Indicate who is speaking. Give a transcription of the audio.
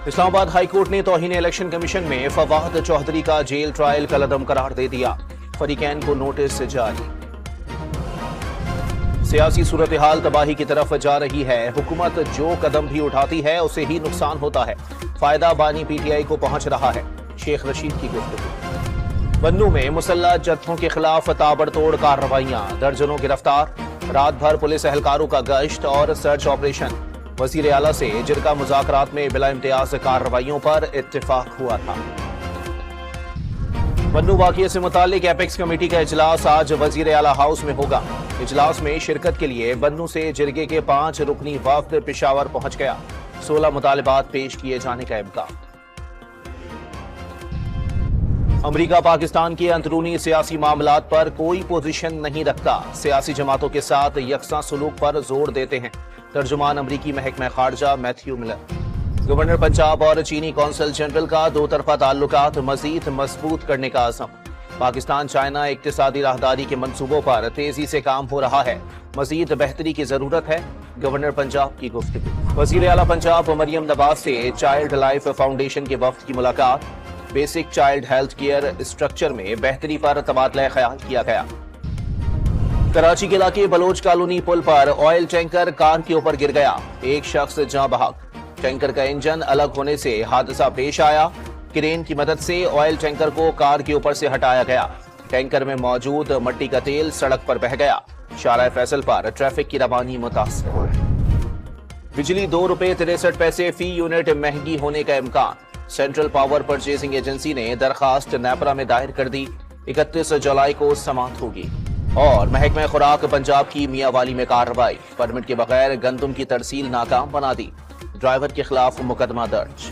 Speaker 1: اسلام آباد high court نے توہین الیکشن کمیشن میں فواد چودھری کا جیل ٹرائل کالعدم قرار دے دیا، فریقین کو نوٹس جاری۔ سیاسی صورتحال تباہی کی طرف جا رہی ہے، حکومت جو قدم بھی اٹھاتی ہے اسے ہی نقصان ہوتا ہے، فائدہ بانی پی ٹی آئی کو پہنچ رہا ہے، شیخ رشید کی گفتگو۔ بنوں میں مسلح جتھوں کے خلاف تابڑ توڑ کارروائیاں، درجنوں گرفتار، رات بھر پولیس اہلکاروں کا گشت اور سرچ آپریشن۔ وزیر اعلیٰ سے جرگہ مذاکرات میں بلا امتیاز کارروائیوں پر اتفاق ہوا تھا۔ بنوں واقعے سے متعلق ایپیکس کمیٹی کا اجلاس آج وزیر اعلیٰ ہاؤس میں ہوگا۔ اجلاس میں شرکت کے لیے بنوں سے جرگے کے 5 رکنی وفد پشاور پہنچ گیا، 16 مطالبات پیش کیے جانے کا امکان۔ امریکہ پاکستان کے اندرونی سیاسی معاملات پر کوئی پوزیشن نہیں رکھتا، سیاسی جماعتوں کے ساتھ یکساں سلوک پر زور دیتے ہیں، ترجمان امریکی محکمہ خارجہ میتھیو ملر۔ گورنر پنجاب اور چینی کونسل جنرل کا دو طرفہ تعلقات مزید مضبوط کرنے کا عزم۔ پاکستان چائنا اقتصادی راہداری کے منصوبوں پر تیزی سے کام ہو رہا ہے، مزید بہتری کی ضرورت ہے، گورنر پنجاب کی گفتگو۔ وزیر اعلیٰ پنجاب مریم نواز سے چائلڈ لائف فاؤنڈیشن کے وفد کی ملاقات، basic child health care structure میں بہتری پر تبادلہ خیال کیا گیا۔ کراچی کے علاقے بلوچ کالونی پل پر آئل ٹینکر کار کے اوپر گر گیا، ایک شخص جاں بحق۔ ٹینکر کا انجن الگ ہونے سے حادثہ پیش آیا، کرین کی مدد سے آئل ٹینکر کو کار کے اوپر سے ہٹایا گیا۔ ٹینکر میں موجود مٹی کا تیل سڑک پر بہہ گیا، شارع فیصل پر ٹریفک کی روانی متاثر۔ بجلی 2 روپے 63 پیسے فی یونٹ مہنگی ہونے کا امکان، سینٹرل پاور پرچیزنگ ایجنسی نے درخواست نیپرا میں دائر کر دی، 31 جولائی کو سماعت ہوگی۔ اور محکمہ خوراک پنجاب کی میاں والی میں کارروائی، پرمٹ کے بغیر گندم کی ترسیل ناکام بنا دی، ڈرائیور کے خلاف مقدمہ درج۔